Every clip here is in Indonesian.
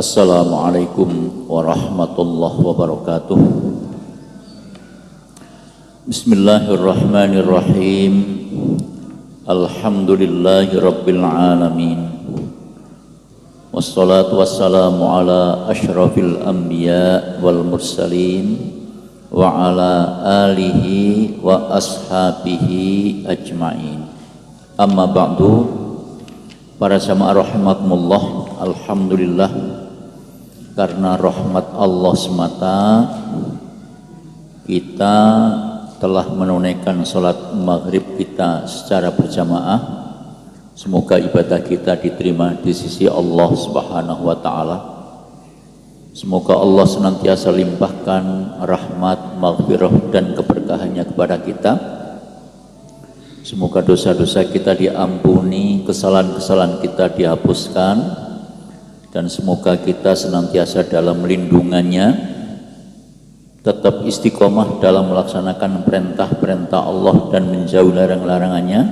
Assalamualaikum warahmatullahi wabarakatuh. Bismillahirrahmanirrahim. Alhamdulillahi rabbil alamin. Wassalatu wassalamu ala asyrafil anbiya wal mursalin wa ala alihi wa ashabihi ajma'in. Amma ba'du. Para jamaah rahimakumullah, alhamdulillah, karena rahmat Allah semata kita telah menunaikan sholat maghrib kita secara berjamaah. Semoga ibadah kita diterima di sisi Allah Subhanahu wa ta'ala. Semoga Allah senantiasa limpahkan rahmat, maghfirah dan keberkahannya kepada kita. Semoga dosa-dosa kita diampuni, kesalahan-kesalahan kita dihapuskan, dan semoga kita senantiasa dalam lindungannya, tetap istiqomah dalam melaksanakan perintah-perintah Allah dan menjauh larang-larangannya,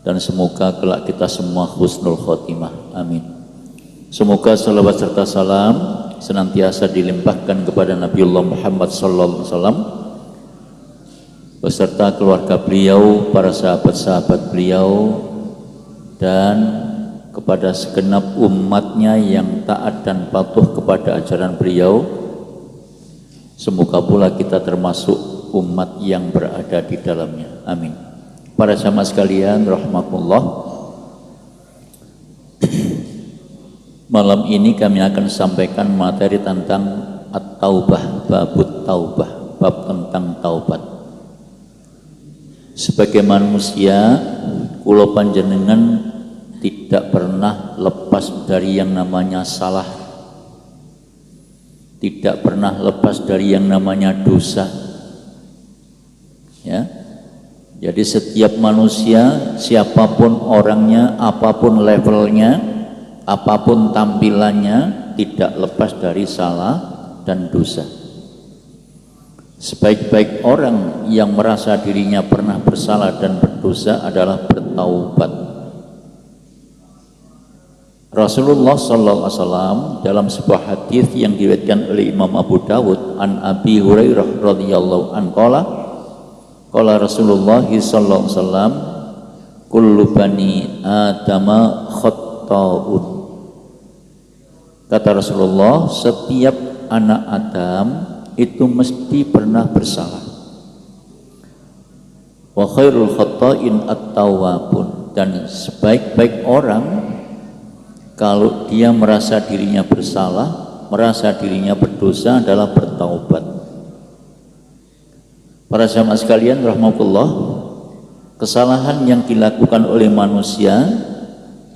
dan semoga kelak kita semua husnul khotimah. Amin. Semoga salawat serta salam senantiasa dilimpahkan kepada Nabiullah Muhammad sallallahu alaihi wasallam beserta keluarga beliau, para sahabat-sahabat beliau, dan kepada segenap umatnya yang taat dan patuh kepada ajaran beliau. Semoga pula kita termasuk umat yang berada di dalamnya. Amin. Para jamaah sekalian rahimakumullah, malam ini kami akan sampaikan materi tentang at-taubah, babut taubah, bab tentang taubat. Sebagai manusia, kula panjenengan tidak pernah lepas dari yang namanya salah, tidak pernah lepas dari yang namanya dosa. Ya, jadi setiap manusia, siapapun orangnya, apapun levelnya, apapun tampilannya, tidak lepas dari salah dan dosa. Sebaik-baik orang yang merasa dirinya pernah bersalah dan berdosa adalah bertaubat. Rasulullah sallallahu alaihi wasallam dalam sebuah hadis yang diriwayatkan oleh Imam Abu Dawud an Abi Hurairah radhiyallahu anhu qala Rasulullah sallallahu alaihi wasallam kullu bani adama khatta'un. Kata Rasulullah, setiap anak Adam itu mesti pernah bersalah. Wa khairul khatta'in at-tawwabun, dan sebaik-baik orang kalau dia merasa dirinya bersalah, merasa dirinya berdosa adalah bertaubat. Para jamaah sekalian rahimakumullah, kesalahan yang dilakukan oleh manusia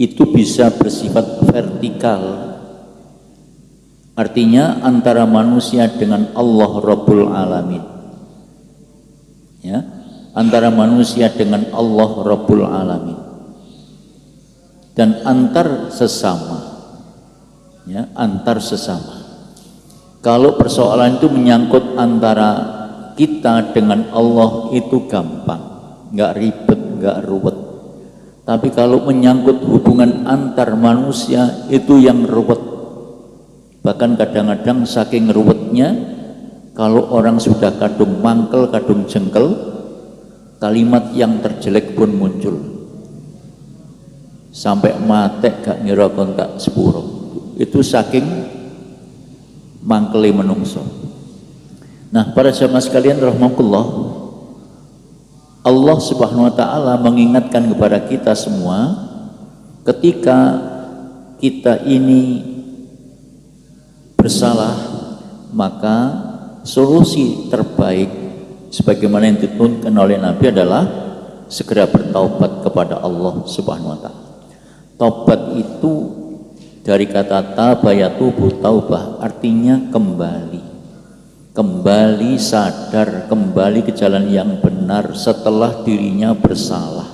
itu bisa bersifat vertikal. Artinya antara manusia dengan Allah Rabbul Alamin, ya, antara manusia dengan Allah Rabbul Alamin, dan antar sesama, ya, antar sesama. Kalau persoalan itu menyangkut antara kita dengan Allah itu gampang, nggak ribet, nggak ruwet. Tapi kalau menyangkut hubungan antar manusia itu yang ruwet. Bahkan kadang-kadang saking ruwetnya, kalau orang sudah kadung mangkel, kadung jengkel, kalimat yang terjelek pun muncul. Sampai mate gak ngira kontak sepuro. Itu saking mangkeli menungso. Nah, para jamaah sekalian rahimakumullah, Allah Subhanahu wa ta'ala mengingatkan kepada kita semua, ketika kita ini bersalah, maka solusi terbaik sebagaimana yang dituntunkan oleh Nabi adalah segera bertaubat kepada Allah Subhanahu wa ta'ala. Taubat itu dari kata tabayatubu taubah, artinya kembali. Kembali sadar, kembali ke jalan yang benar setelah dirinya bersalah.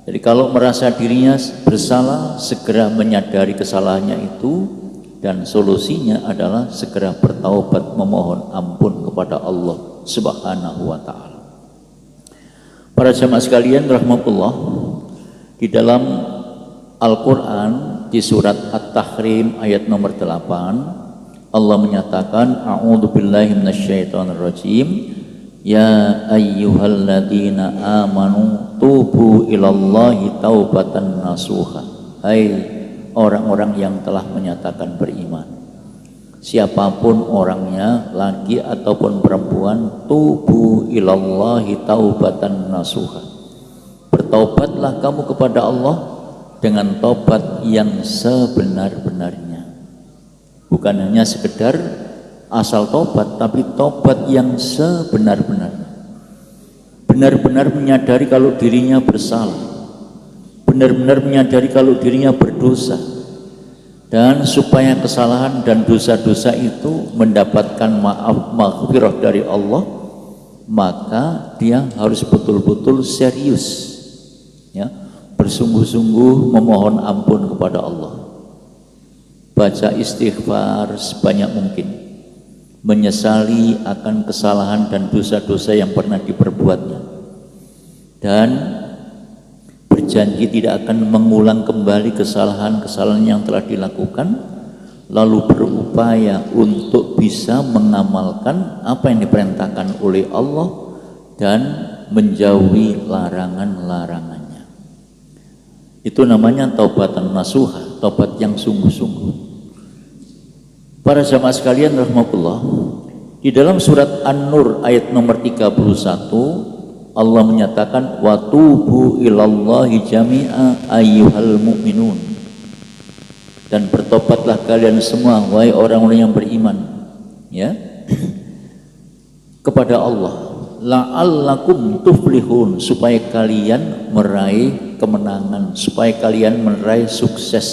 Jadi kalau merasa dirinya bersalah, segera menyadari kesalahannya itu, dan solusinya adalah segera bertaubat, memohon ampun kepada Allah Subhanahu wa ta'ala. Para jamaah sekalian rahimakumullah, di dalam Al-Quran di surat At-Tahrim ayat nomor 8 Allah menyatakan a'udzubillahi minasyaitonirrajim ya ayyuhalladzina amanu tubu ilallahi taubatan nasuha. Hai orang-orang yang telah menyatakan beriman, siapapun orangnya, laki ataupun perempuan, tubu ilallahi taubatan nasuha. Bertaubatlah kamu kepada Allah dengan taubat yang sebenar-benarnya. Bukan hanya sekedar asal taubat, tapi taubat yang sebenar-benarnya. Benar-benar menyadari kalau dirinya bersalah, benar-benar menyadari kalau dirinya berdosa, dan supaya kesalahan dan dosa-dosa itu mendapatkan maghfirah dari Allah, maka dia harus betul-betul serius, ya, bersungguh-sungguh memohon ampun kepada Allah, baca istighfar sebanyak mungkin, menyesali akan kesalahan dan dosa-dosa yang pernah diperbuatnya, dan berjanji tidak akan mengulang kembali kesalahan-kesalahan yang telah dilakukan, lalu berupaya untuk bisa mengamalkan apa yang diperintahkan oleh Allah dan menjauhi larangan-larangannya. Itu namanya taubatan nasuha, taubat yang sungguh-sungguh. Para jamaah sekalian rahmatullah, di dalam surat An-Nur ayat nomor 31 Allah menyatakan wa tubu ilallahi jami'a ayyuhal mu'minun, dan bertobatlah kalian semua wahai orang-orang yang beriman, ya, kepada Allah, la'allakum tuflihun, supaya kalian meraih kemenangan, supaya kalian meraih sukses,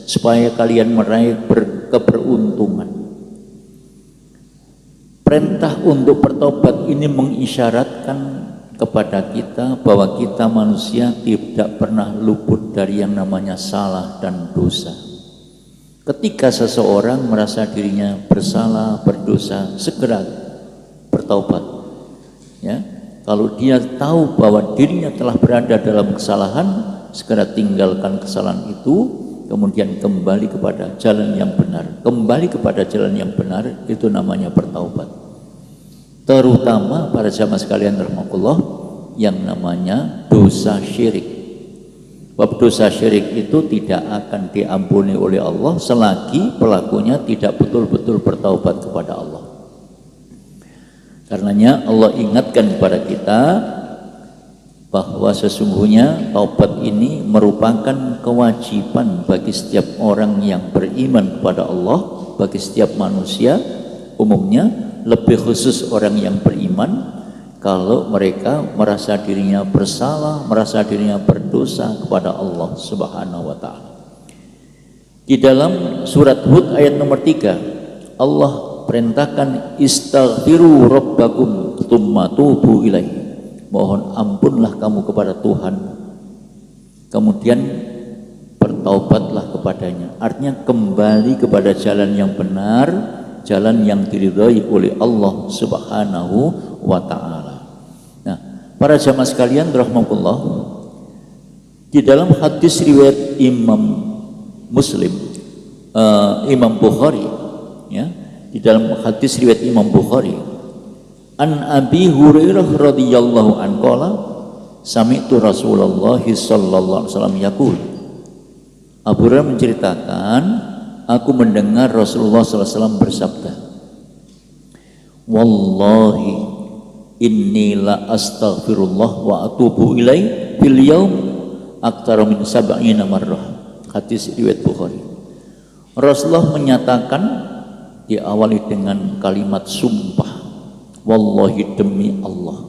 supaya kalian meraih keberuntungan. Perintah untuk bertobat ini mengisyaratkan kepada kita bahwa kita manusia tidak pernah luput dari yang namanya salah dan dosa. Ketika seseorang merasa dirinya bersalah, berdosa, segera bertaubat, ya. Kalau dia tahu bahwa dirinya telah berada dalam kesalahan, segera tinggalkan kesalahan itu, kemudian kembali kepada jalan yang benar. Kembali kepada jalan yang benar, itu namanya bertaubat. Terutama para jamaah sekalian rahimakumullah, yang namanya dosa syirik. Sebab dosa syirik itu tidak akan diampuni oleh Allah selagi pelakunya tidak betul-betul bertaubat kepada Allah. Karenanya Allah ingatkan kepada kita bahwa sesungguhnya taubat ini merupakan kewajiban bagi setiap orang yang beriman kepada Allah, bagi setiap manusia umumnya, lebih khusus orang yang beriman, kalau mereka merasa dirinya bersalah, merasa dirinya berdosa kepada Allah Subhanahu wa ta'ala. Di dalam surat Hud ayat nomor 3 Allah perintahkan istaghfiru rabbakum tsumma tubu ilaihi, mohon ampunlah kamu kepada Tuhan, kemudian bertaubatlah kepadanya. Artinya kembali kepada jalan yang benar, jalan yang diridhai oleh Allah Subhanahu wa ta'ala. Nah, para jamaah sekalian rahimakumullah, di dalam hadis riwayat Imam Muslim, Imam Bukhari, ya, di dalam hadis riwayat Imam Bukhari, an Abi Hurairah radhiyallahu anhu qala sami'tu Rasulullah sallallahu alaihi wasallam yaqul. Abu Hurairah menceritakan, aku mendengar Rasulullah sallallahu alaihi wasallam bersabda, wallahi inni la astaghfirullah wa atubu ilaihi fil yaum aktsara min 70 marrah. Hadis riwayat Bukhari. Rasulullah menyatakan, diawali dengan kalimat sumpah, wallahi demi Allah.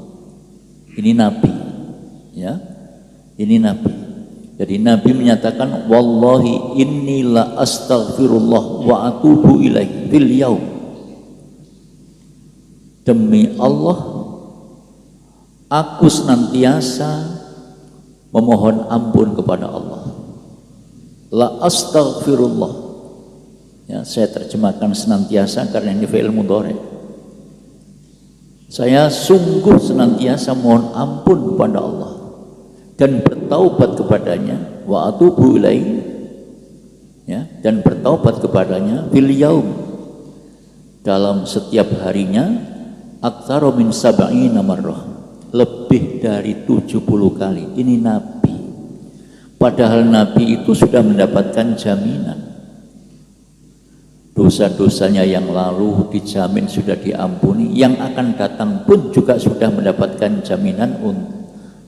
Ini Nabi, ya, ini Nabi. Jadi Nabi menyatakan, wallahi inni la astaghfirullah wa atubu ilaihi fil yaum. Demi Allah, aku senantiasa memohon ampun kepada Allah. La astaghfirullah. Ya, saya terjemahkan senantiasa karena ini fi'il mudhari. Saya sungguh senantiasa mohon ampun kepada Allah dan bertaubat kepadanya, wa atubu ilaihi, ya, dan bertaubat kepadanya fil yaum, dalam setiap harinya, aktsara min sab'ina marrah, lebih dari 70 kali. Ini Nabi, padahal Nabi itu sudah mendapatkan jaminan dosa-dosanya yang lalu dijamin sudah diampuni, yang akan datang pun juga sudah mendapatkan jaminan untuk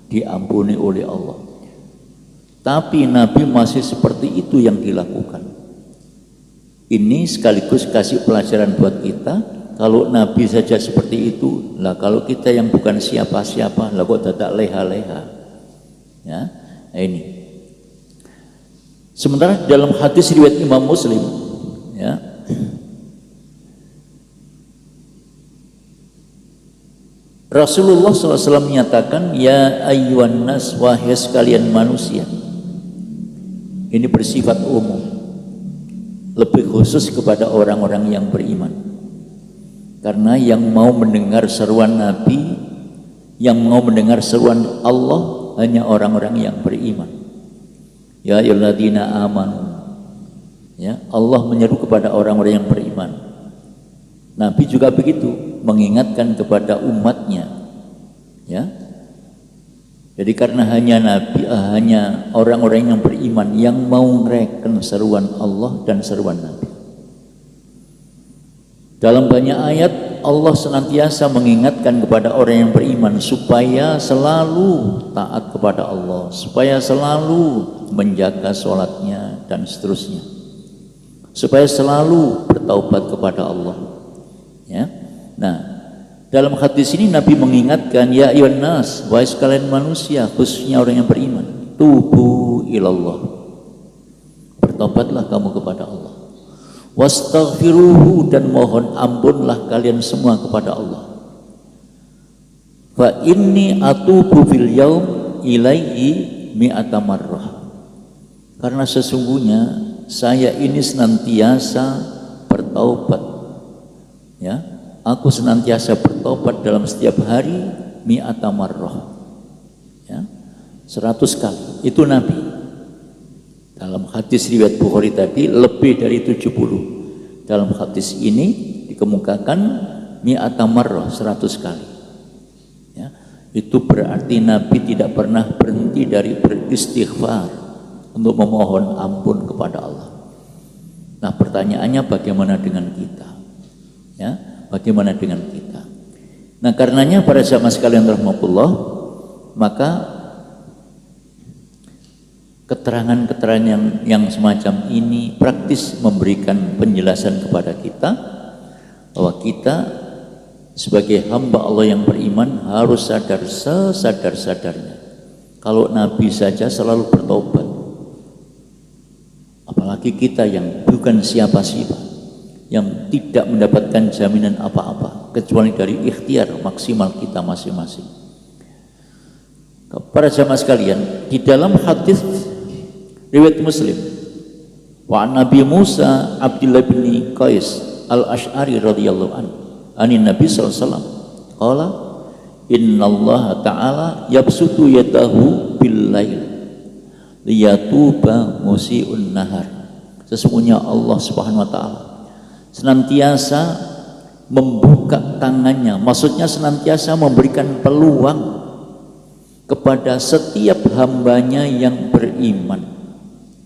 diampuni oleh Allah. Tapi Nabi masih seperti itu yang dilakukan. Ini sekaligus kasih pelajaran buat kita. Kalau Nabi saja seperti itu, lah kalau kita yang bukan siapa-siapa, lah kok tidak leha-leha. Ya, nah ini. Sementara dalam hadis riwayat Imam Muslim, ya, Rasulullah SAW menyatakan, ya ayyuhan nas, wahai sekalian manusia. Ini bersifat umum, lebih khusus kepada orang-orang yang beriman. Karena yang mau mendengar seruan Nabi, yang mau mendengar seruan Allah, hanya orang-orang yang beriman. Ya ayyuhalladzina amanu, ya, Allah menyeru kepada orang-orang yang beriman. Nabi juga begitu, mengingatkan kepada umatnya, ya. Jadi karena hanya Nabi, hanya orang-orang yang beriman yang mau ngereken seruan Allah dan seruan Nabi. Dalam banyak ayat Allah senantiasa mengingatkan kepada orang yang beriman supaya selalu taat kepada Allah, supaya selalu menjaga sholatnya dan seterusnya, supaya selalu bertaubat kepada Allah, ya. Nah, dalam hadis ini Nabi mengingatkan, ya ayyuhan nas, wahai sekalian manusia, khususnya orang yang beriman, tubu ilallah, bertobatlah kamu kepada Allah, wastaghfiruhu, dan mohon ampunlah kalian semua kepada Allah. Fa inni atubu fil yaum ilaihi mi'ata marrah, karena sesungguhnya saya ini senantiasa bertaubat, ya, aku senantiasa bertobat dalam setiap hari mi'ata marrah, ya, 100 kali. Itu Nabi. Dalam hadis riwayat Bukhari tadi lebih dari 70. Dalam hadis ini dikemukakan mi'ata marrah, 100 kali. Ya, itu berarti Nabi tidak pernah berhenti dari beristighfar untuk memohon ampun kepada Allah. Nah, pertanyaannya bagaimana dengan kita? Ya, bagaimana dengan kita? Nah, karenanya para jamaah sekalian rahmatullah, maka keterangan-keterangan yang semacam ini praktis memberikan penjelasan kepada kita bahwa kita sebagai hamba Allah yang beriman harus sadar sesadar-sadarnya. Kalau Nabi saja selalu bertobat, apalagi kita yang bukan siapa-siapa, yang tidak mendapatkan jaminan apa-apa kecuali dari ikhtiar maksimal kita masing-masing. Para jamaah sekalian, di dalam hadis riwayat Muslim, wa Nabi Musa Abdullah bin Qais al-Ash'ari radhiyallahu anhu, anin Nabi sallallahu alaihi wasallam, qala innallaha ta'ala yabsutu yadahu bil lail liyatuba musii'un nahar. Sesungguhnya Allah Subhanahu wa taala senantiasa membuka tangannya, maksudnya senantiasa memberikan peluang kepada setiap hambanya yang beriman,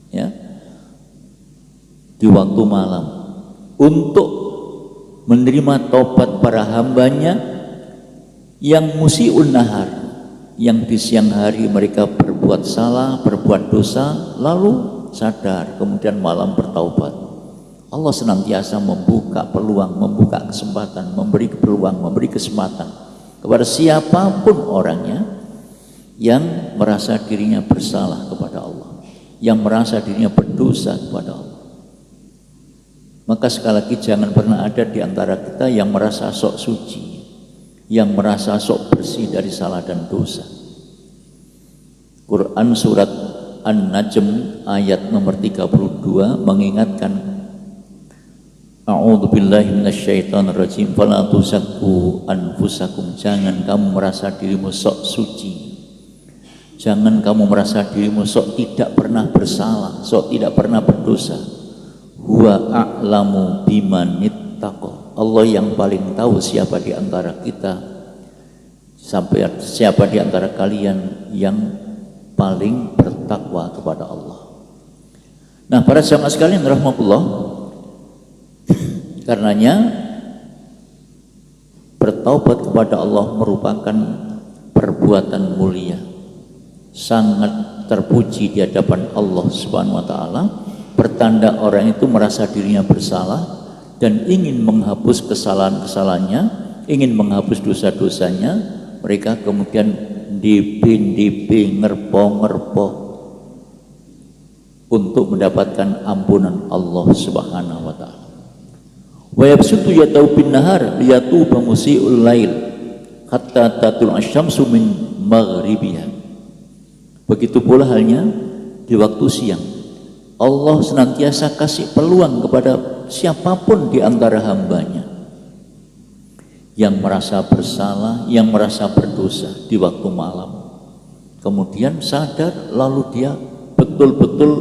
ya, di waktu malam untuk menerima taubat para hambanya yang musii'un nahar, yang di siang hari mereka berbuat salah, berbuat dosa, lalu sadar, kemudian malam bertaubat. Allah senantiasa membuka peluang, membuka kesempatan, memberi peluang, memberi kesempatan kepada siapapun orangnya yang merasa dirinya bersalah kepada Allah, yang merasa dirinya berdosa kepada Allah. Maka sekali lagi jangan pernah ada di antara kita yang merasa sok suci, yang merasa sok bersih dari salah dan dosa. Quran surat An-Najm ayat nomor 32 mengingatkan, a'udzubillahi minasyaitonirrajim, fala tuzakku anfusakum, jangan kamu merasa dirimu sok suci, jangan kamu merasa dirimu sok tidak pernah bersalah, sok tidak pernah berdosa. Huwa a'lamu bimanittaqo. Allah yang paling tahu siapa di antara kita, siapa di antara kalian yang paling bertakwa kepada Allah. Nah, para jamaah sekalian rahmatullah, karenanya bertaubat kepada Allah merupakan perbuatan mulia, sangat terpuji di hadapan Allah Subhanahu wa taala, pertanda orang itu merasa dirinya bersalah dan ingin menghapus kesalahan-kesalahannya, ingin menghapus dosa-dosanya. Mereka kemudian dipi ngerpo untuk mendapatkan ampunan Allah Subhanahu wa taala. Wa yabsutu yadahu bin nahar liyatuba musii'ul lail hatta tatul asyamsu min maghribiha. Begitu pula halnya di waktu siang. Allah senantiasa kasih peluang kepada siapapun di antara hambanya yang merasa bersalah, yang merasa berdosa di waktu malam. Kemudian sadar, lalu dia betul-betul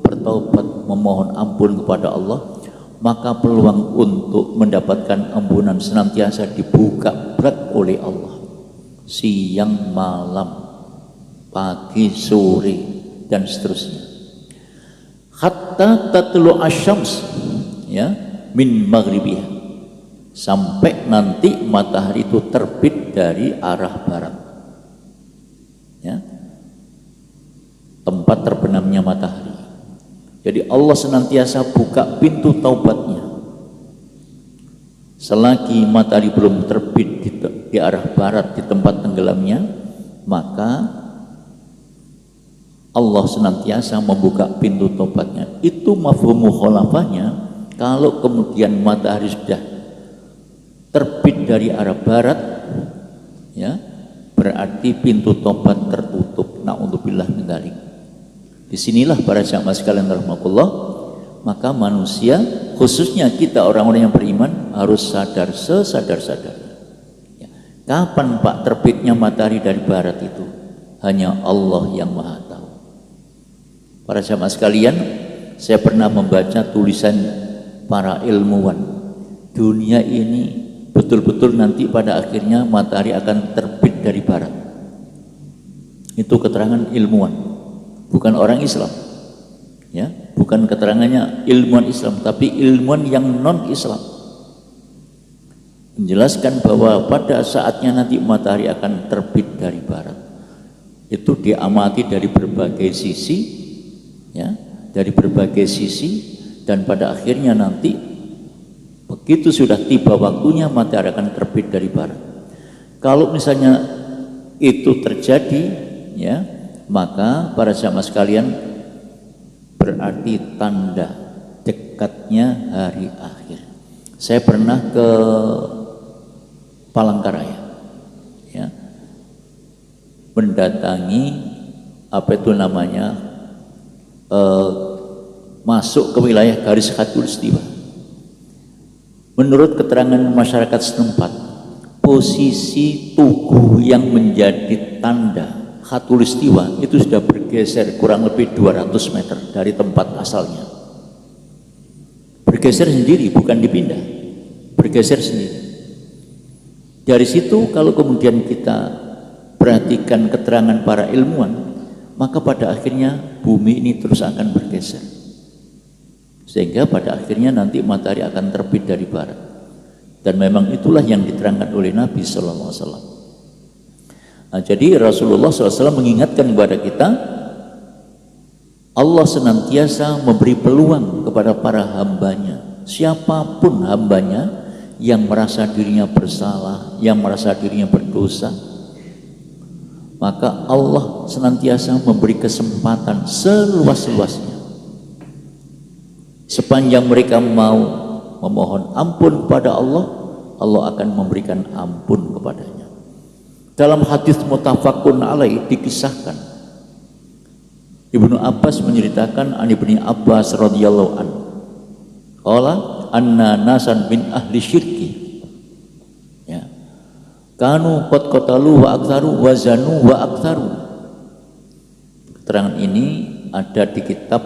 bertaubat, memohon ampun kepada Allah, maka peluang untuk mendapatkan ampunan senantiasa dibuka berat oleh Allah. Siang, malam, pagi, sore, dan seterusnya. Hatta tatlu asyams, ya, min maghribiyah, sampai nanti matahari itu terbit dari arah barat, ya, tempat terbenamnya matahari. Jadi Allah senantiasa buka pintu taubatnya selagi matahari belum terbit di arah barat, di tempat tenggelamnya, maka Allah senantiasa membuka pintu taubatnya. Itu mafhum mukhalafahnya. Kalau kemudian matahari sudah terbit dari arah barat, ya, berarti pintu taubat tertutup. Na'udzubillah min dzalik. Disinilah para jamaah sekalian rahmatullah, maka manusia, khususnya kita orang-orang yang beriman, harus sadar sesadar-sadarnya. Ya. Kapan Pak terbitnya matahari dari barat itu? Hanya Allah yang maha tahu. Para jamaah sekalian, saya pernah membaca tulisan para ilmuwan. Dunia ini betul-betul nanti pada akhirnya matahari akan terbit dari barat. Itu keterangan ilmuwan, bukan orang Islam, ya, bukan keterangannya ilmuwan Islam, tapi ilmuwan yang non Islam menjelaskan bahwa pada saatnya nanti matahari akan terbit dari barat. Itu diamati dari berbagai sisi, ya, dari berbagai sisi, dan pada akhirnya nanti begitu sudah tiba waktunya matahari akan terbit dari barat. Kalau misalnya itu terjadi, ya, maka para jamaah sekalian berarti tanda dekatnya hari akhir. Saya pernah ke Palangkaraya, ya, mendatangi apa itu namanya, masuk ke wilayah garis khatulistiwa. Menurut keterangan masyarakat setempat, posisi tugu yang menjadi tanda khatulistiwa itu sudah bergeser kurang lebih 200 meter dari tempat asalnya. Bergeser sendiri, bukan dipindah, bergeser sendiri. Dari situ kalau kemudian kita perhatikan keterangan para ilmuwan, maka pada akhirnya bumi ini terus akan bergeser, sehingga pada akhirnya nanti matahari akan terbit dari barat. Dan memang itulah yang diterangkan oleh Nabi Sallallahu Alaihi Wasallam. Nah, jadi Rasulullah SAW mengingatkan kepada kita, Allah senantiasa memberi peluang kepada para hambanya, siapapun hambanya yang merasa dirinya bersalah, yang merasa dirinya berdosa, maka Allah senantiasa memberi kesempatan seluas-luasnya. Sepanjang mereka mau memohon ampun kepada Allah, Allah akan memberikan ampun kepadanya. Dalam hadis muttafaqun alaih dikisahkan, Ibnu Abbas menceritakan an Ibnu Abbas radhiyallahu anhu, qala anna nasan min ahli syirki, ya, kanu qad qatalu wa aktsaru wa zanu wa aktsaru. Keterangan ini ada di kitab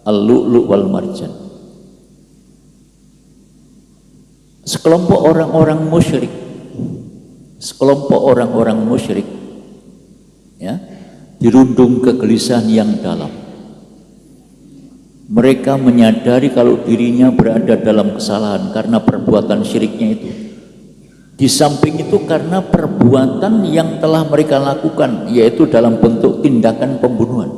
Al-Lu'lu' wal Marjan, sekelompok orang-orang musyrik, ya, dirundung kegelisahan yang dalam. Mereka menyadari kalau dirinya berada dalam kesalahan karena perbuatan syiriknya itu. Di samping itu karena perbuatan yang telah mereka lakukan, yaitu dalam bentuk tindakan pembunuhan.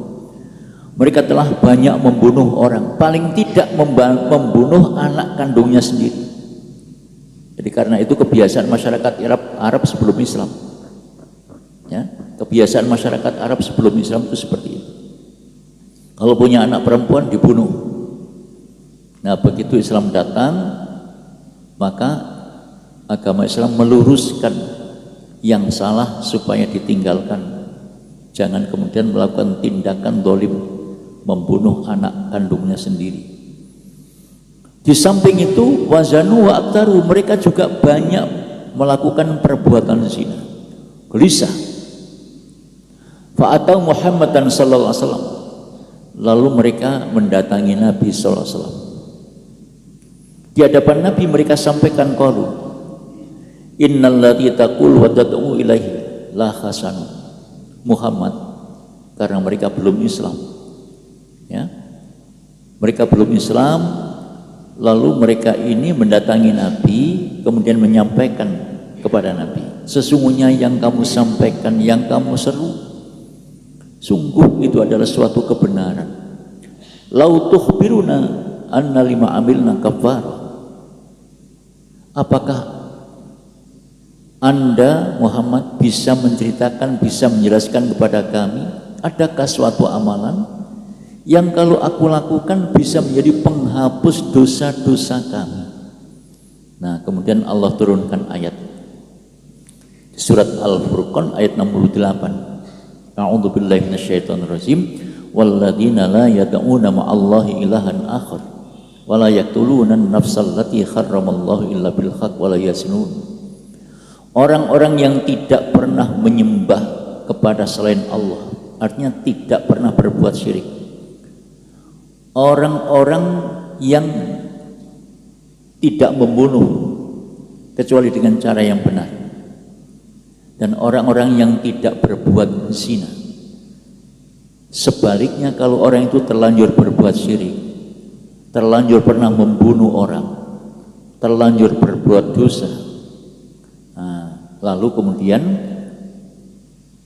Mereka telah banyak membunuh orang, paling tidak membunuh anak kandungnya sendiri. Jadi karena itu kebiasaan masyarakat Arab sebelum Islam, ya, kebiasaan masyarakat Arab sebelum Islam itu seperti itu. Kalau punya anak perempuan dibunuh. Nah, begitu Islam datang, maka agama Islam meluruskan yang salah supaya ditinggalkan. Jangan kemudian melakukan tindakan zalim, membunuh anak kandungnya sendiri. Di samping itu, wazanu wa aktaru, mereka juga banyak melakukan perbuatan zina, gelisah. Fa'atau Muhammadan sallallahu alaihi wasallam, lalu mereka mendatangi Nabi sallallahu alaihi wasallam. Di hadapan Nabi mereka sampaikan qalu, innal ladzi taqul wa tad'u ilaihi la hasanu. Muhammad, karena mereka belum Islam, ya, mereka belum Islam, lalu mereka ini mendatangi Nabi, kemudian menyampaikan kepada Nabi, sesungguhnya yang kamu sampaikan, yang kamu seru, sungguh itu adalah suatu kebenaran. Lau tukhbiruna anna lima amilna kafara. Apakah Anda Muhammad bisa menceritakan, bisa menjelaskan kepada kami, adakah suatu amalan yang kalau aku lakukan bisa menjadi penghapus dosa-dosa kami? Nah, kemudian Allah turunkan ayat surat Al-Furqan ayat 68. A'udzu billahi minasyaitonir rajim. Walladzina la yad'una ma'allahi ilahan akhar wa la yaqtuluna an-nafsal lati harramallahu illa bil haqq wa la yaznun. Orang-orang yang tidak pernah menyembah kepada selain Allah, artinya tidak pernah berbuat syirik. Orang-orang yang tidak membunuh kecuali dengan cara yang benar, dan orang-orang yang tidak berbuat zina. Sebaliknya, kalau orang itu terlanjur berbuat syirik, terlanjur pernah membunuh orang, terlanjur berbuat dosa, lalu kemudian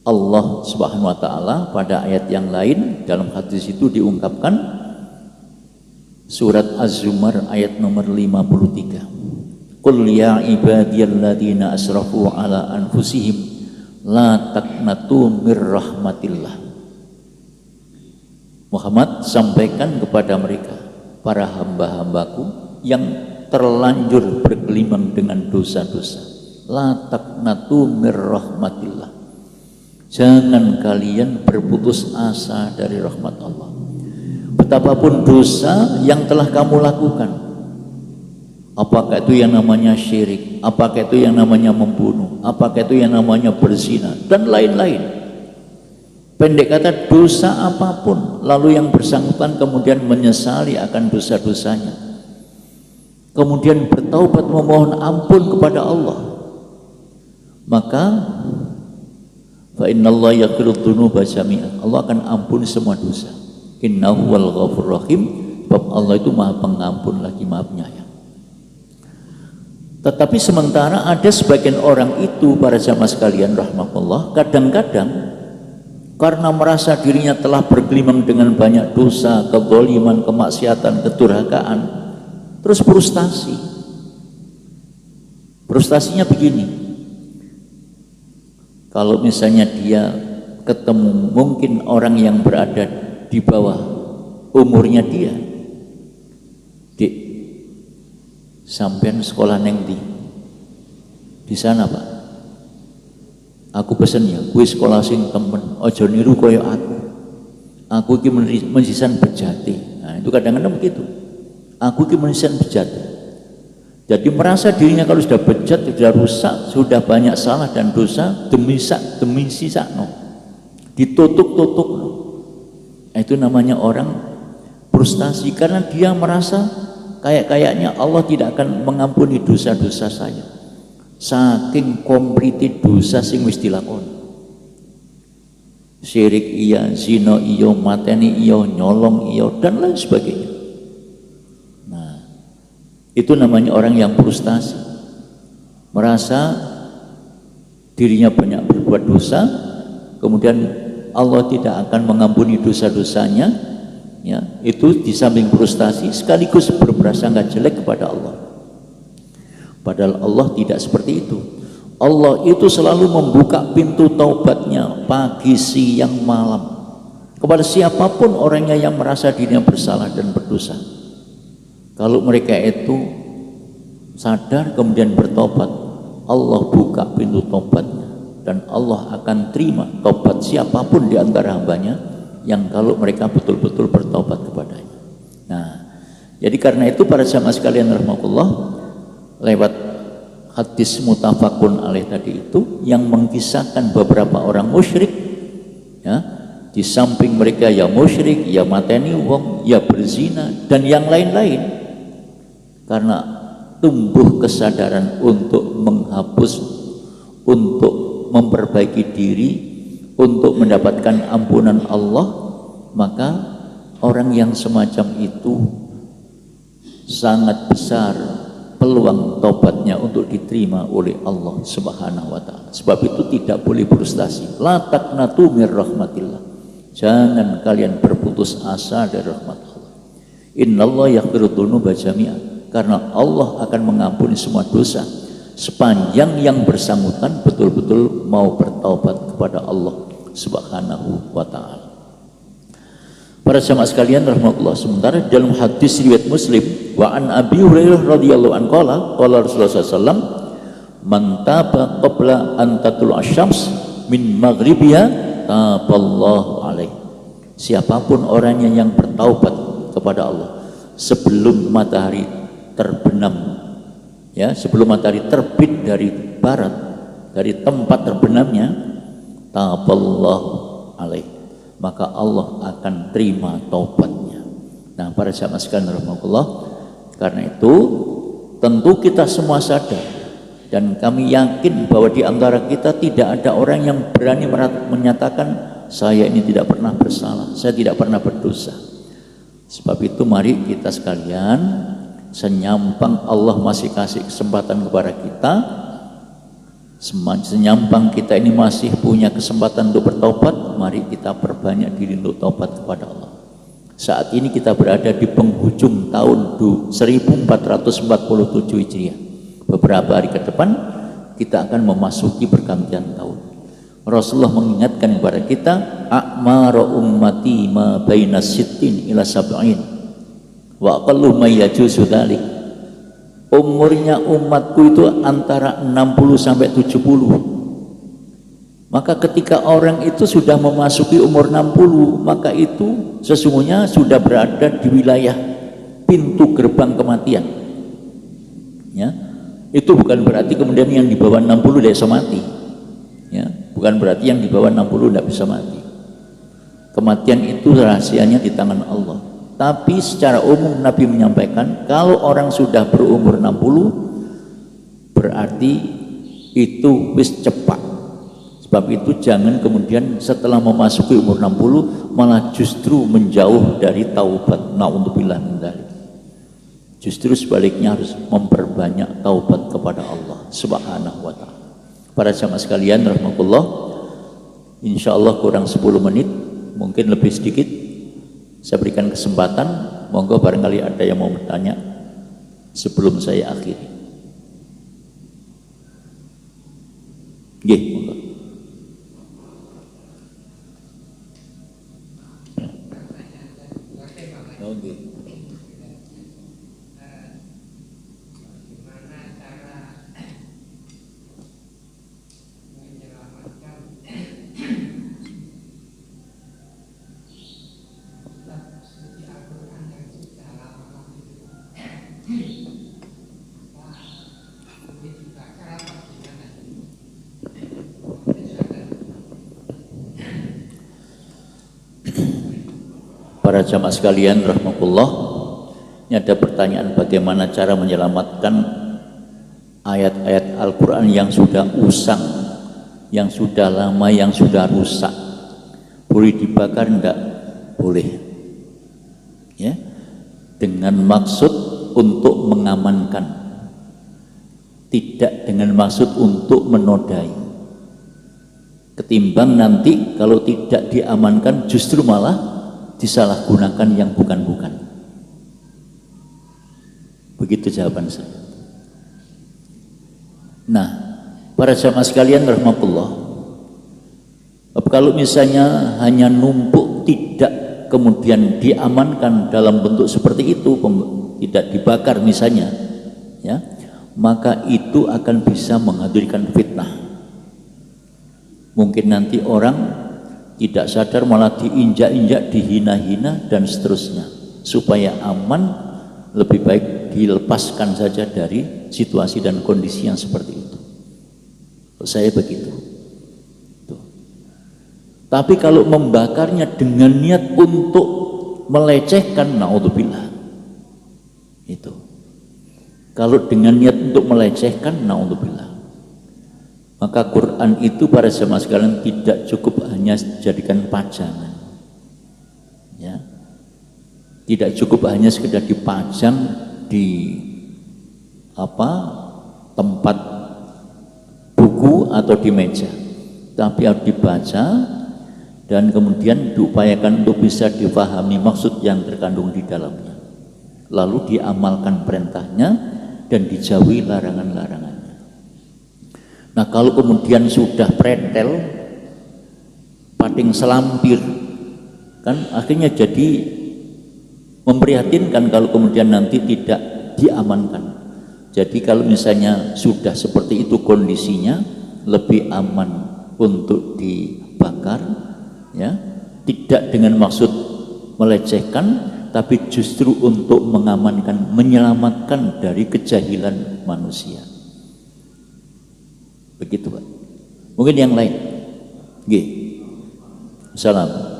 Allah Subhanahu wa taala pada ayat yang lain dalam hadis itu diungkapkan, surat Az-Zumar ayat nomor 53. Qul ya ibadiyalladzina asrafu ala anfusihim la taqnatu mir rahmatillah. Muhammad, sampaikan kepada mereka, para hamba-hambaku yang terlanjur bergelimang dengan dosa-dosa, la taqnatu mir rahmatillah, jangan kalian berputus asa dari rahmat Allah. Betapapun dosa yang telah kamu lakukan, apakah itu yang namanya syirik, apakah itu yang namanya membunuh, apakah itu yang namanya berzina, dan lain-lain. Pendek kata, dosa apapun, lalu yang bersangkutan kemudian menyesali akan dosa-dosanya, kemudian bertaubat memohon ampun kepada Allah, maka fa innallaha yaghfiru dzunuba jami'an, Allah akan ampuni semua dosa. Innahu wal ghafurur rahim, sebab Allah itu Maha Pengampun lagi Maha Penyayang. Tetapi sementara ada sebagian orang itu, para jamaah sekalian rahmatullah, kadang-kadang karena merasa dirinya telah bergelimang dengan banyak dosa, kezaliman, kemaksiatan, kedurhakaan, terus frustasi. Frustasinya begini, kalau misalnya dia ketemu mungkin orang yang berada di bawah umurnya dia, Dik, sampean sekolah neng di sana Pak, aku pesen ya, gue sekolah sing temen, ojo niru koyo aku ki mensisan bejati. Nah itu kadang-kadang begitu, aku ki mensisan bejati. Jadi merasa dirinya kalau sudah bejat, sudah rusak, sudah banyak salah dan dosa, demi sisa no, ditutup-tutup no. Itu namanya orang frustasi, karena dia merasa Kayak-kayaknya Allah tidak akan mengampuni dosa-dosa saya. Saking kompliti dosa sing wis dilakoni. Syirik iya, zina iya, mateni iya, nyolong iya, dan lain sebagainya. Nah, itu namanya orang yang frustasi. Merasa dirinya banyak berbuat dosa, kemudian Allah tidak akan mengampuni dosa-dosanya, ya, itu di samping frustasi sekaligus berprasangka jelek kepada Allah. Padahal Allah tidak seperti itu. Allah itu selalu membuka pintu taubatnya pagi, siang, malam kepada siapapun orangnya yang merasa dirinya bersalah dan berdosa. Kalau mereka itu sadar kemudian bertobat, Allah buka pintu taubatnya dan Allah akan terima taubat siapapun di antara hambanya yang kalau mereka betul-betul bertobat kepadanya. Nah, jadi karena itu para jamaah sekalian rahimakumullah, lewat hadis mutafakun alaih tadi itu yang mengisahkan beberapa orang musyrik, ya, di samping mereka ya musyrik, ya mateni wong, ya berzina dan yang lain-lain, karena tumbuh kesadaran untuk menghapus, untuk memperbaiki diri, untuk mendapatkan ampunan Allah, maka orang yang semacam itu sangat besar peluang taubatnya untuk diterima oleh Allah Subhanahu wa taala. Sebab itu tidak boleh frustasi. La taqnatu mir rahmatillah. Jangan kalian berputus asa dari rahmat Allah. Innallaha yaghfiru dzunuba jami'a. Karena Allah akan mengampuni semua dosa sepanjang yang bersangkutan betul-betul mau bertaubat kepada Allah Subhanahu wa taala. Para jamaah sekalian rahimakumullah, sementara dalam hadis riwayat Muslim wa an Abi Hurairah radhiyallahu anhu qala Rasulullah sallallahu alaihi wasallam man taba qabla an tatul asyams min maghribiha taballahu alaihi. Siapapun orangnya yang bertaubat kepada Allah sebelum matahari terbenam, ya, sebelum matahari terbit dari barat, dari tempat terbenamnya, taballahu alaihi, maka Allah akan terima taubatnya. Nah, para jamaah sekalian rahimakumullah, karena itu tentu kita semua sadar dan kami yakin bahwa di antara kita tidak ada orang yang berani menyatakan saya ini tidak pernah bersalah, saya tidak pernah berdosa. Sebab itu mari kita sekalian, senyampang Allah masih kasih kesempatan kepada kita, senyampang kita ini masih punya kesempatan untuk bertobat, mari kita perbanyak diri untuk taubat kepada Allah. Saat ini kita berada di penghujung tahun 1447 Hijriah. Beberapa hari ke depan kita akan memasuki pergantian tahun. Rasulullah mengingatkan kepada kita, a'maru ummati ma baina sittin ila sab'in wa aqallu may yajuzu dzalik. Umurnya umatku itu antara 60 sampai 70. Maka ketika orang itu sudah memasuki umur 60, maka itu sesungguhnya sudah berada di wilayah pintu gerbang kematian. Ya, itu bukan berarti kemudian yang di bawah 60 tidak bisa mati. Ya, bukan berarti yang di bawah 60 tidak bisa mati. Kematian itu rahasianya di tangan Allah. Tapi secara umum Nabi menyampaikan kalau orang sudah berumur 60 berarti itu wis cepat. Sebab itu jangan kemudian setelah memasuki umur 60 malah justru menjauh dari taubat. Na'udzubillah min dzalik. Justru sebaliknya harus memperbanyak taubat kepada Allah Subhanahu wa taala. Para jamaah sekalian rahimakumullah, insyaallah kurang 10 menit, mungkin lebih sedikit. Saya berikan kesempatan, monggo barangkali ada yang mau bertanya sebelum saya akhiri. Nggih, monggo. Oke. Para jamaah sekalian rahimakumullah, Ini ada pertanyaan bagaimana cara menyelamatkan ayat-ayat Al-Quran yang sudah usang, yang sudah lama, yang sudah rusak. Boleh dibakar enggak? Boleh. Ya, dengan maksud untuk mengamankan, tidak dengan maksud untuk menodai. Ketimbang nanti kalau tidak diamankan justru malah disalahgunakan yang bukan-bukan. Begitu jawaban saya. Nah, para jamaah sekalian rahmatullah, kalau misalnya hanya numpuk tidak kemudian diamankan dalam bentuk seperti itu, tidak dibakar misalnya, ya, maka itu akan bisa menghadirkan fitnah. Mungkin nanti orang tidak sadar malah diinjak-injak, dihina-hina dan seterusnya. Supaya aman, lebih baik dilepaskan saja dari situasi dan kondisi yang seperti itu. Saya begitu. Tuh. Tapi kalau membakarnya dengan niat untuk melecehkan, naudzubillah, itu. Kalau dengan niat untuk melecehkan, naudzubillah, maka Quran itu para jemaah sekalian tidak cukup hanya dijadikan pajangan, ya. Tidak cukup hanya sekedar dipajang di tempat buku atau di meja, tapi harus dibaca dan kemudian diupayakan untuk bisa difahami maksud yang terkandung di dalamnya, lalu diamalkan perintahnya dan dijauhi larangan-larangannya. Nah, kalau kemudian sudah pretel, pating selampir, kan akhirnya jadi memprihatinkan kalau kemudian nanti tidak diamankan. Jadi kalau misalnya sudah seperti itu kondisinya, lebih aman untuk dibakar, ya, tidak dengan maksud melecehkan, tapi justru untuk mengamankan, menyelamatkan dari kejahilan manusia. Begitu, Pak. Mungkin yang lain. Nggih. Salam.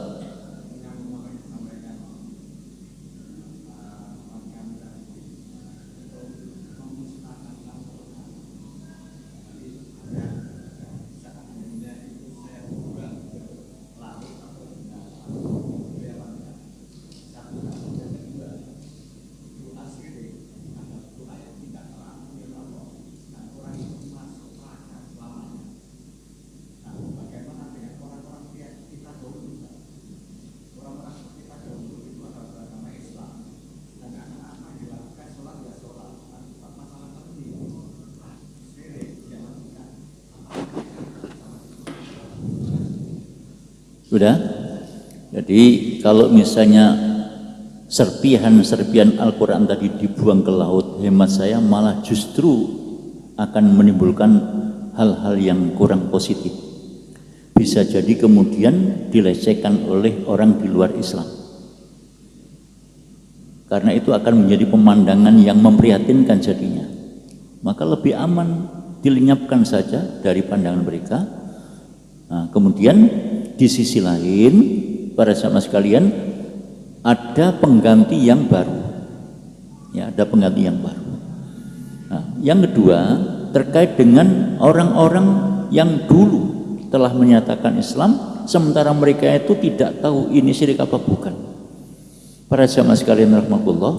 Sudah? Jadi kalau misalnya serpihan-serpihan Al-Quran tadi dibuang ke laut, hemat saya malah justru akan menimbulkan hal-hal yang kurang positif. Bisa jadi kemudian dilecehkan oleh orang di luar Islam. Karena itu akan menjadi pemandangan yang memprihatinkan jadinya. Maka lebih aman dilenyapkan saja dari pandangan mereka. Nah, kemudian di sisi lain, para jamaah sekalian, ada pengganti yang baru. Ya, ada pengganti yang baru. Nah, yang kedua terkait dengan orang-orang yang dulu telah menyatakan Islam, sementara mereka itu tidak tahu ini syirik apa bukan. Para jamaah sekalian rahmatullah,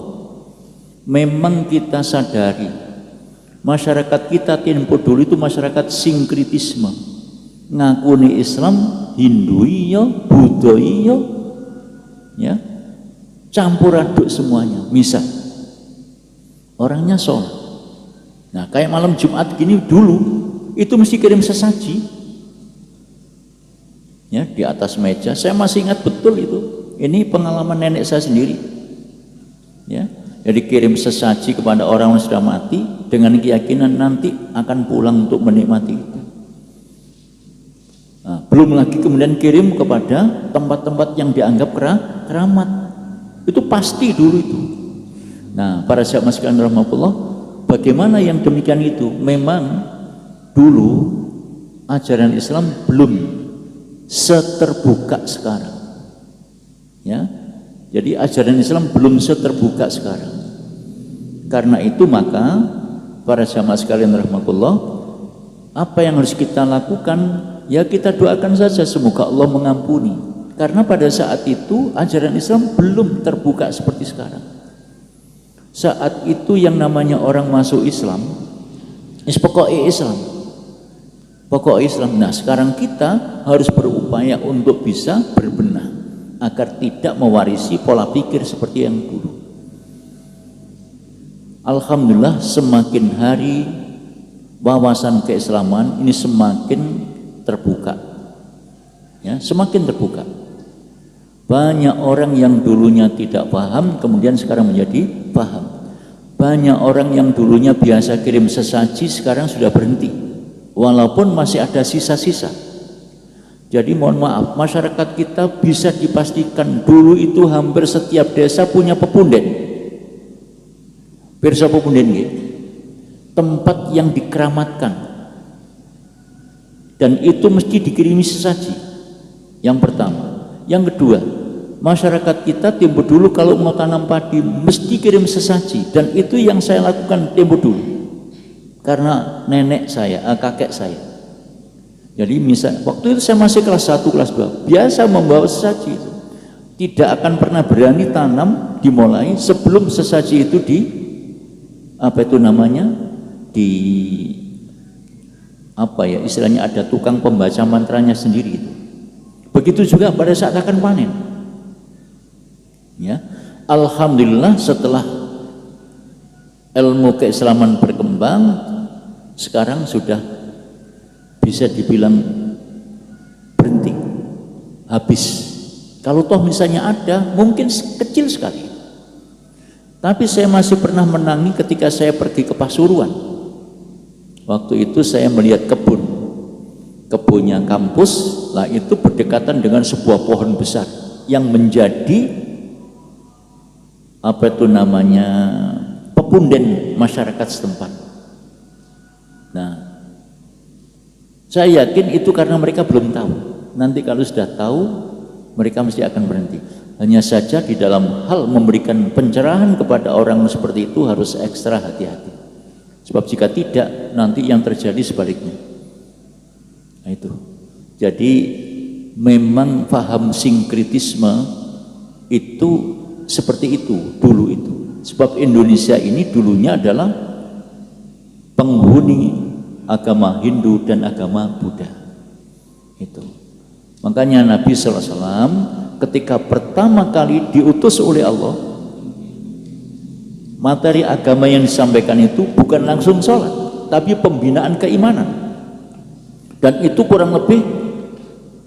memang kita sadari masyarakat kita tempo dulu itu masyarakat sinkritisme. Ngakuni Islam, Hindu iya, Buddha iya, ya, campur aduk semuanya. Misal orangnya sholat, nah kayak malam Jumat gini dulu itu mesti kirim sesaji, ya, di atas meja. Saya masih ingat betul itu. Ini pengalaman nenek saya sendiri, ya. Jadi kirim sesaji kepada orang yang sudah mati dengan keyakinan nanti akan pulang untuk menikmati itu. Nah, belum lagi kemudian kirim kepada tempat-tempat yang dianggap keramat. Itu pasti dulu itu. Nah, para sahabat sekalian rahmatullah, bagaimana yang demikian itu? Memang dulu ajaran Islam belum seterbuka sekarang. Ya. Jadi ajaran Islam belum seterbuka sekarang. Karena itu maka para jamaah sekalian rahmatullah, apa yang harus kita lakukan? Ya kita doakan saja semoga Allah mengampuni. Karena pada saat itu ajaran Islam belum terbuka seperti sekarang. Saat itu yang namanya orang masuk Islam, pokoknya Islam. Pokoknya Islam. Nah sekarang kita harus berupaya untuk bisa berbenah agar tidak mewarisi pola pikir seperti yang dulu. Alhamdulillah semakin hari wawasan keislaman ini semakin terbuka, ya, semakin terbuka. Banyak orang yang dulunya tidak paham kemudian sekarang menjadi paham. Banyak orang yang dulunya biasa kirim sesaji sekarang sudah berhenti, walaupun masih ada sisa-sisa. Jadi mohon maaf, masyarakat kita bisa dipastikan dulu itu hampir setiap desa punya pepunden. Pirsa pepunden gitu, tempat yang dikeramatkan, dan itu mesti dikirimi sesaji. Yang pertama. Yang kedua, masyarakat kita tempo dulu kalau mau tanam padi mesti kirim sesaji, dan itu yang saya lakukan tempo dulu karena nenek saya, kakek saya. Jadi misal waktu itu saya masih kelas 1, kelas 2 biasa membawa sesaji itu. Tidak akan pernah berani tanam dimulai sebelum sesaji itu istilahnya ada tukang pembaca mantranya sendiri itu. Begitu juga pada saat akan panen. Ya, alhamdulillah setelah ilmu keislaman berkembang, sekarang sudah bisa dibilang berhenti, habis. Kalau toh misalnya ada, mungkin kecil sekali. Tapi saya masih pernah menangi ketika saya pergi ke Pasuruan. Waktu itu saya melihat kebunnya kampus, lah itu berdekatan dengan sebuah pohon besar yang menjadi pepunden masyarakat setempat. Nah, saya yakin itu karena mereka belum tahu. Nanti kalau sudah tahu, mereka mesti akan berhenti. Hanya saja di dalam hal memberikan pencerahan kepada orang seperti itu harus ekstra hati-hati. Sebab jika tidak, nanti yang terjadi sebaliknya. Nah itu. Jadi memang paham sinkritisme itu seperti itu dulu itu. Sebab Indonesia ini dulunya adalah penghuni agama Hindu dan agama Buddha. Itu. Makanya Nabi SAW ketika pertama kali diutus oleh Allah, materi agama yang disampaikan itu bukan langsung sholat, tapi pembinaan keimanan. Dan itu kurang lebih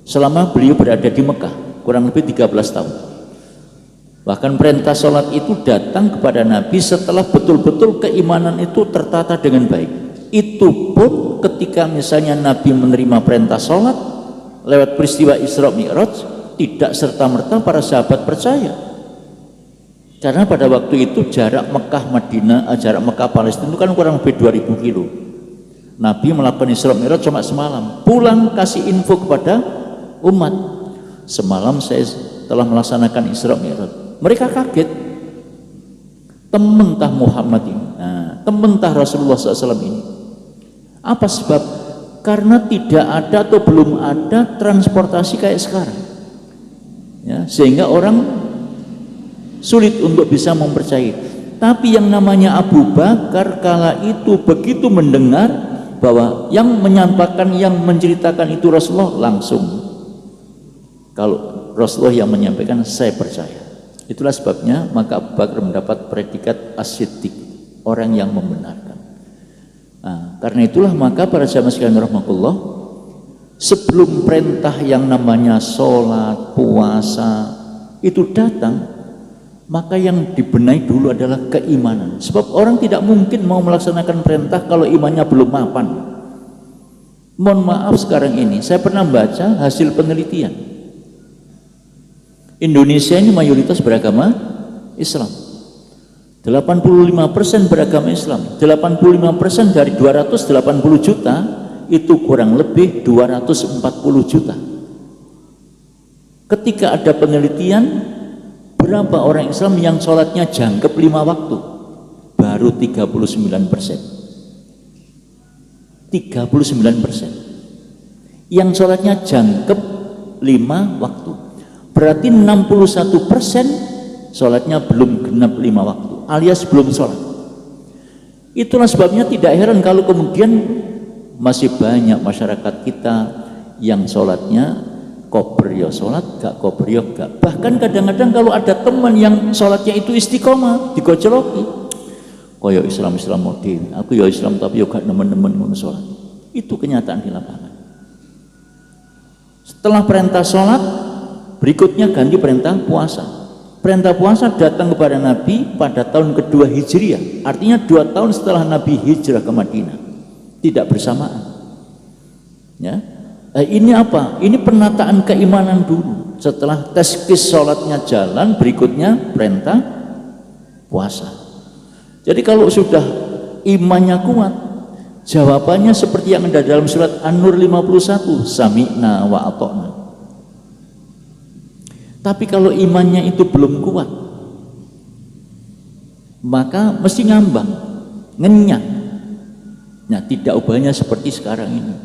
selama beliau berada di Mekah, kurang lebih 13 tahun. Bahkan perintah sholat itu datang kepada Nabi setelah betul-betul keimanan itu tertata dengan baik. Itu pun ketika misalnya Nabi menerima perintah sholat lewat peristiwa Isra Mi'raj, tidak serta-merta para sahabat percaya. Karena pada waktu itu jarak Mekah Palestina itu kan kurang lebih 2000 kilo. Nabi melakukan Isra Mi'raj cuma semalam, pulang kasih info kepada umat, semalam saya telah melaksanakan Isra Mi'raj. Mereka kaget, tementah Muhammad ini, tementah Rasulullah SAW ini. Apa sebab? Karena tidak ada atau belum ada transportasi kayak sekarang, ya, sehingga orang sulit untuk bisa mempercayai. Tapi yang namanya Abu Bakar kala itu begitu mendengar bahwa yang menyampaikan, yang menceritakan itu Rasulullah, langsung kalau Rasulullah yang menyampaikan, saya percaya. Itulah sebabnya maka Abu Bakar mendapat predikat as-siddiq, orang yang membenarkan. Nah, karena itulah maka para jamaah sekalian rahmatullah, sebelum perintah yang namanya sholat, puasa itu datang, maka yang dibenahi dulu adalah keimanan. Sebab orang tidak mungkin mau melaksanakan perintah kalau imannya belum mapan. Mohon maaf, sekarang ini saya pernah baca hasil penelitian, Indonesia ini mayoritas beragama Islam, 85% beragama Islam. 85% dari 280 juta itu kurang lebih 240 juta. Ketika ada penelitian berapa orang Islam yang sholatnya jangkep 5 waktu, baru baru 39%. 39%. Yang sholatnya jangkep 5 waktu. Berarti 61% sholatnya belum genap 5 waktu, alias belum sholat. Itulah sebabnya tidak heran kalau kemudian masih banyak masyarakat kita yang sholatnya kober ya sholat, gak kober ya gak. Bahkan kadang-kadang kalau ada teman yang sholatnya itu istiqomah, digojoloki, koyo Islam modern, aku ya Islam tapi yo gak nemen-nemen ngono sholat. Itu kenyataan di lapangan. Setelah perintah sholat, berikutnya ganti perintah puasa. Perintah puasa datang kepada Nabi pada tahun kedua Hijriah, artinya 2 tahun setelah Nabi hijrah ke Madinah, tidak bersamaan. Ya, ini apa? Ini penataan keimanan dulu. Setelah teskis sholatnya jalan, berikutnya perintah puasa. Jadi kalau sudah imannya kuat, jawabannya seperti yang ada dalam surat An-Nur 51, sami'na wa ata'na. Tapi kalau imannya itu belum kuat, maka mesti ngambang, ngenyang. Nah, tidak ubahnya seperti sekarang ini.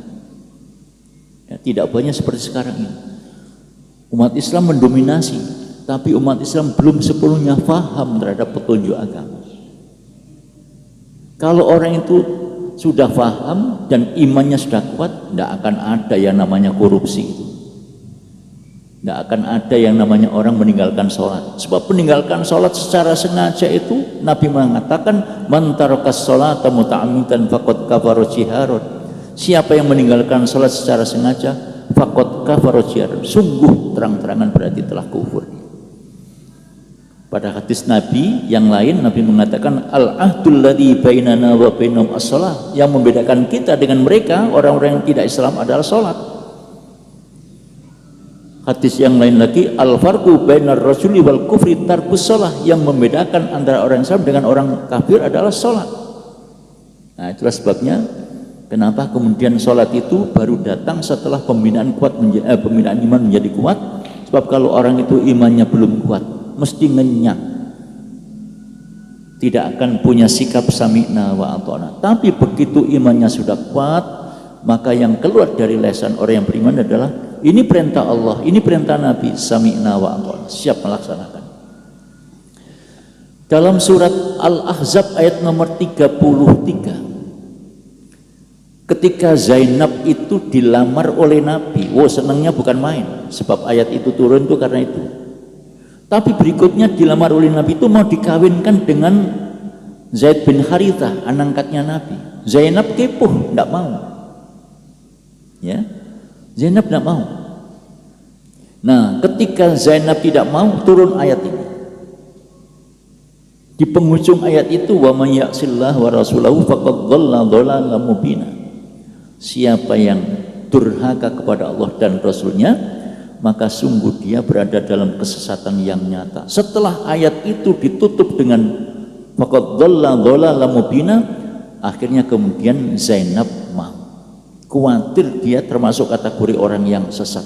Ya, tidak ubahnya seperti sekarang ini. Umat Islam mendominasi, tapi umat Islam belum sepenuhnya paham terhadap petunjuk agama. Kalau orang itu sudah paham dan imannya sudah kuat, tidak akan ada yang namanya korupsi itu. Tidak akan ada yang namanya orang meninggalkan sholat. Sebab meninggalkan sholat secara sengaja itu Nabi mengatakan man tarakas sholata muta'ammidan faqad kafara jiharan. Siapa yang meninggalkan sholat secara sengaja faqad kafara jiharan, sungguh terang-terangan berarti telah kufur. Pada hadis Nabi yang lain, Nabi mengatakan al-ahdul ladzi bainana wa bainahum as-shalah. Yang membedakan kita dengan mereka orang-orang yang tidak Islam adalah sholat. Hadis yang lain lagi, al-farqu bainar rajuli wal kufri tarkus shalah. Yang membedakan antara orang Islam dengan orang kafir adalah sholat. Nah, itulah sebabnya kenapa kemudian sholat itu baru datang setelah pembinaan pembinaan iman menjadi kuat. Sebab kalau orang itu imannya belum kuat, mesti ngenyang, tidak akan punya sikap sami'na wa ata'na. Tapi begitu imannya sudah kuat, maka yang keluar dari lisan orang yang beriman adalah ini perintah Allah, ini perintah Nabi, sami'na wa ata'na, siap melaksanakan. Dalam surat Al-Ahzab ayat nomor 33, ketika Zainab itu dilamar oleh Nabi, senangnya bukan main, sebab ayat itu turun itu karena itu. Tapi berikutnya dilamar oleh Nabi itu mau dikawinkan dengan Zaid bin Harithah, anak angkatnya Nabi. Zainab kepuh, tidak mau. Ya, Zainab tidak mau. Nah, ketika Zainab tidak mau, turun ayat ini. Di penghujung ayat itu, wa may ya'sillah wa rasulahu faqad dhalla dhalalan mubina. Siapa yang durhaka kepada Allah dan Rasulnya, maka sungguh dia berada dalam kesesatan yang nyata. Setelah ayat itu ditutup dengan faqad dhalla dhalalan mubina, akhirnya kemudian Zainab mau. Khawatir dia termasuk kategori orang yang sesat.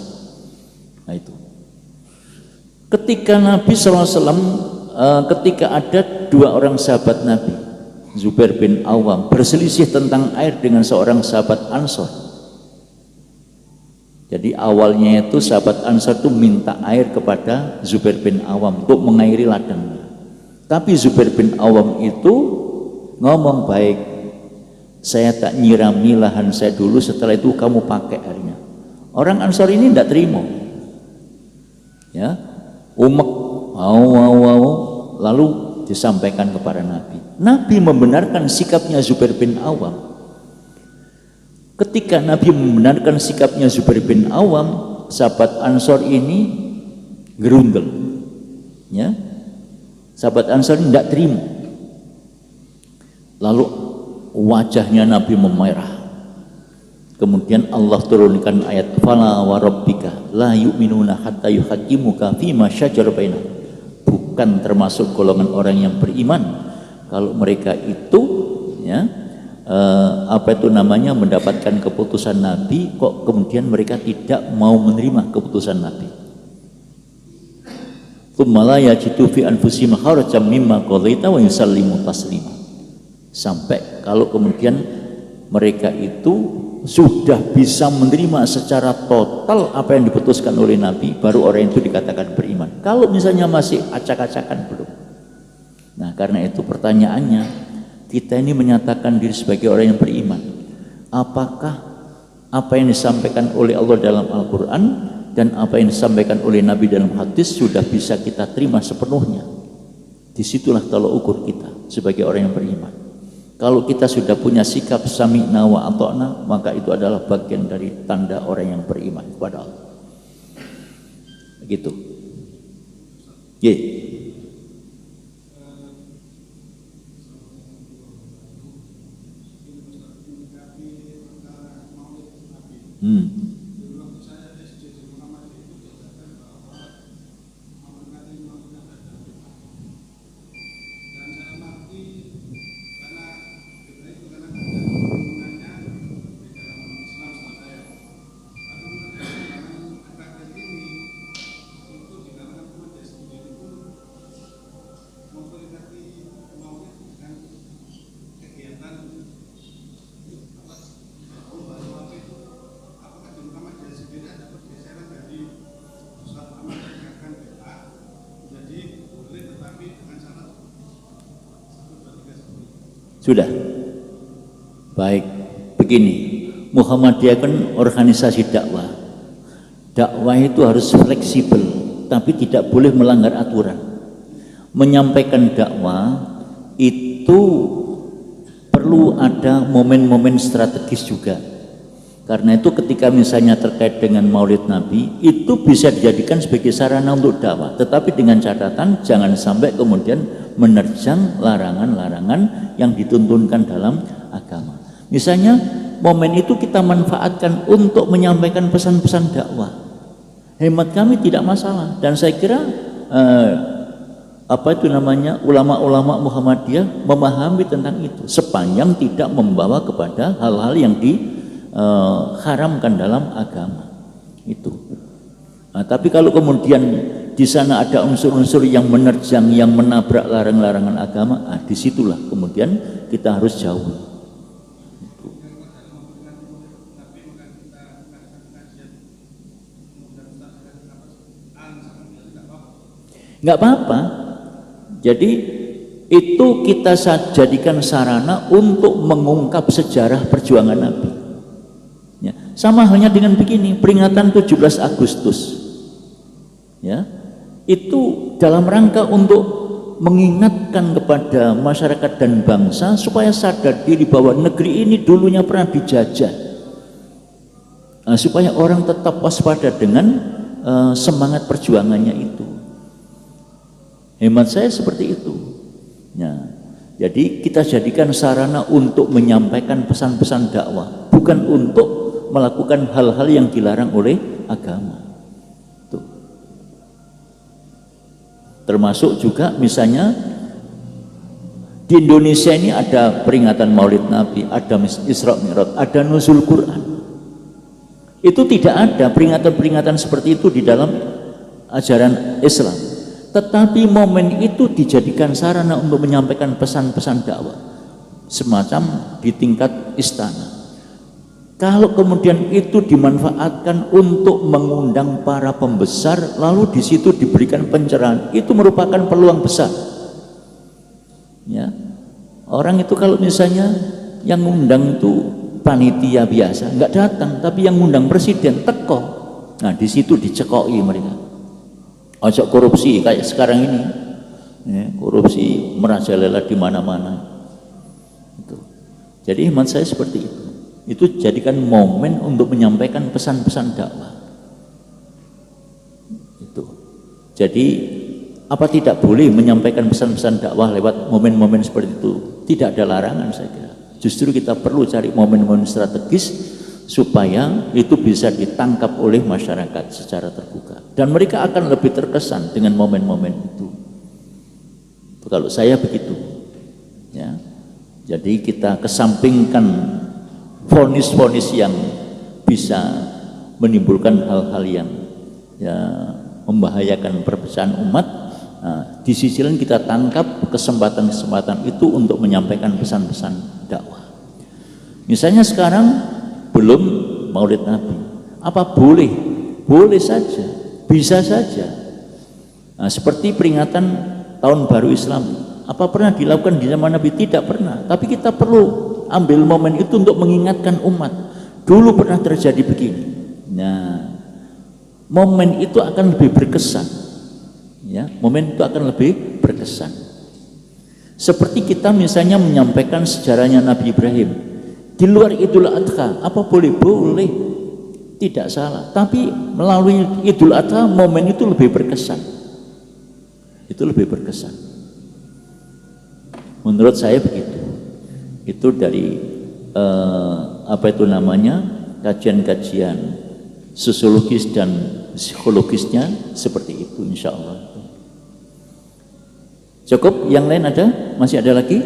Nah itu. Ketika Nabi SAW, ketika ada 2 orang sahabat Nabi, Zubair bin Awam, berselisih tentang air dengan seorang sahabat Ansor. Jadi awalnya itu sahabat Ansor itu minta air kepada Zubair bin Awam untuk mengairi ladangnya. Tapi Zubair bin Awam itu ngomong baik, saya tak nyirami lahan saya dulu, setelah itu kamu pakai airnya. Orang Ansor ini tidak terima. Ya, umek, lalu disampaikan kepada Nabi. Nabi membenarkan sikapnya Zubair bin Awam. Ketika Nabi membenarkan sikapnya Zubair bin Awam, sahabat Ansor ini gerundel. Ya, sahabat Ansor ini tidak terima. Lalu wajahnya Nabi memerah. Kemudian Allah turunkan ayat fala wa rabbika la yu'minuna hatta yuhaqqimuka fima syajara bainahum. Bukan termasuk golongan orang yang beriman kalau mereka itu ya mendapatkan keputusan Nabi kok kemudian mereka tidak mau menerima keputusan Nabi. Tsumma la yajidu fi anfusihim harajan mimma qadaita wa yusallimu taslima. Sampai kalau kemudian mereka itu sudah bisa menerima secara total apa yang diputuskan oleh Nabi, baru orang itu dikatakan beriman. Kalau misalnya masih acak-acakan, belum. Nah, karena itu pertanyaannya, kita ini menyatakan diri sebagai orang yang beriman, apakah apa yang disampaikan oleh Allah dalam Al-Quran dan apa yang disampaikan oleh Nabi dalam hadis sudah bisa kita terima sepenuhnya? Disitulah tolak ukur kita sebagai orang yang beriman. Kalau kita sudah punya sikap sami'na wa ata'na, maka itu adalah bagian dari tanda orang yang beriman kepada Allah. Begitu. Ye. Sudah. Baik, begini. Muhammadiyah kan organisasi dakwah. Dakwah itu harus fleksibel, tapi tidak boleh melanggar aturan. Menyampaikan dakwah itu perlu ada momen-momen strategis juga. Karena itu ketika misalnya terkait dengan Maulid Nabi, itu bisa dijadikan sebagai sarana untuk dakwah, tetapi dengan catatan jangan sampai kemudian menerjang larangan-larangan yang dituntunkan dalam agama. Misalnya momen itu kita manfaatkan untuk menyampaikan pesan-pesan dakwah, hemat kami tidak masalah. Dan saya kira ulama-ulama Muhammadiyah memahami tentang itu, sepanjang tidak membawa kepada hal-hal yang diharamkan dalam agama itu. Nah, tapi kalau kemudian di sana ada unsur-unsur yang menerjang, yang menabrak larangan-larangan agama, disitulah kemudian kita harus jauh. Nggak apa-apa. Jadi itu kita jadikan sarana untuk mengungkap sejarah perjuangan Nabi. Ya, sama halnya dengan begini, peringatan 17 Agustus. Ya, itu dalam rangka untuk mengingatkan kepada masyarakat dan bangsa supaya sadar diri bahwa negeri ini dulunya pernah dijajah, supaya orang tetap waspada dengan semangat perjuangannya itu. Hemat saya seperti itu. Ya, jadi kita jadikan sarana untuk menyampaikan pesan-pesan dakwah, bukan untuk melakukan hal-hal yang dilarang oleh agama. Termasuk juga misalnya di Indonesia ini ada peringatan Maulid Nabi, ada Isra Mi'raj, ada nuzul Quran. Itu tidak ada peringatan-peringatan seperti itu di dalam ajaran Islam. Tetapi momen itu dijadikan sarana untuk menyampaikan pesan-pesan dakwah, semacam di tingkat istana. Kalau kemudian itu dimanfaatkan untuk mengundang para pembesar, lalu di situ diberikan pencerahan, itu merupakan peluang besar. Ya, orang itu kalau misalnya yang ngundang itu panitia biasa, nggak datang, tapi yang ngundang presiden teko, nah di situ dicekoi mereka. Ojo korupsi kayak sekarang ini, ya, korupsi merajalela di mana-mana. Jadi iman saya seperti itu. Itu jadikan momen untuk menyampaikan pesan-pesan dakwah. Itu. Jadi apa tidak boleh menyampaikan pesan-pesan dakwah lewat momen-momen seperti itu? Tidak ada larangan saya kira. Justru kita perlu cari momen-momen strategis supaya itu bisa ditangkap oleh masyarakat secara terbuka. Dan mereka akan lebih terkesan dengan momen-momen itu. Kalau saya begitu. Ya. Jadi kita kesampingkan vonis-vonis yang bisa menimbulkan hal-hal yang ya, membahayakan perpecahan umat, Nah, di sisi lain kita tangkap kesempatan-kesempatan itu untuk menyampaikan pesan-pesan dakwah. Misalnya sekarang belum Maulid Nabi, apa boleh? Boleh saja, bisa saja. Nah, seperti peringatan Tahun Baru Islam, apa pernah dilakukan di zaman Nabi? Tidak pernah. Tapi kita perlu ambil momen itu untuk mengingatkan umat. Dulu pernah terjadi begini. Nah, momen itu akan lebih berkesan. Ya, momen itu akan lebih berkesan. Seperti kita misalnya menyampaikan sejarahnya Nabi Ibrahim di luar Idul Adha, apa boleh? Boleh, tidak salah. Tapi melalui Idul Adha momen itu lebih berkesan. Itu lebih berkesan. Menurut saya begitu. Itu dari kajian-kajian sosiologis dan psikologisnya seperti itu, insya Allah. Cukup? Yang lain ada? Masih ada lagi?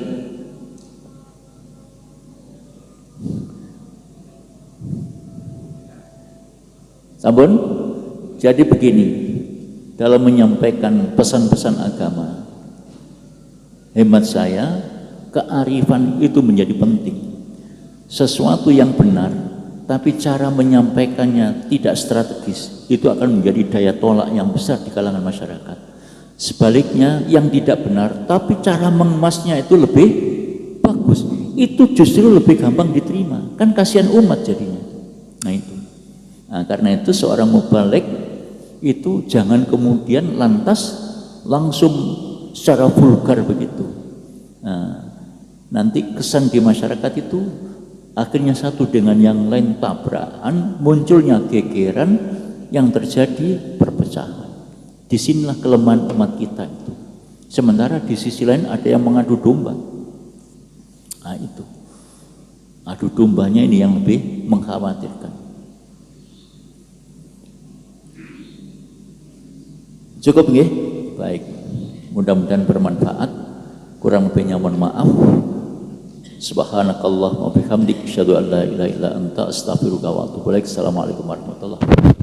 Sampun? Jadi begini, dalam menyampaikan pesan-pesan agama, hemat saya, kearifan itu menjadi penting. Sesuatu yang benar, tapi cara menyampaikannya tidak strategis, itu akan menjadi daya tolak yang besar di kalangan masyarakat. Sebaliknya, yang tidak benar, tapi cara mengemasnya itu lebih bagus, itu justru lebih gampang diterima. Kan kasihan umat jadinya. Nah itu. Nah, karena itu seorang mubalik itu jangan kemudian lantas langsung secara vulgar begitu. Nah, nanti kesan di masyarakat itu akhirnya satu dengan yang lain tabrakan, munculnya gegeran, yang terjadi perpecahan. Disinilah kelemahan umat kita itu. Sementara di sisi lain ada yang mengadu domba. Nah itu, adu dombanya ini yang lebih mengkhawatirkan. Cukup nggih? Baik. Mudah-mudahan bermanfaat. Kurang lebihnya mohon maaf. Subhanakallahumma wa bihamdik asyhadu an la ilaha illa anta astaghfiruka wa atubu ilaik. Assalamualaikum warahmatullahi wabarakatuh.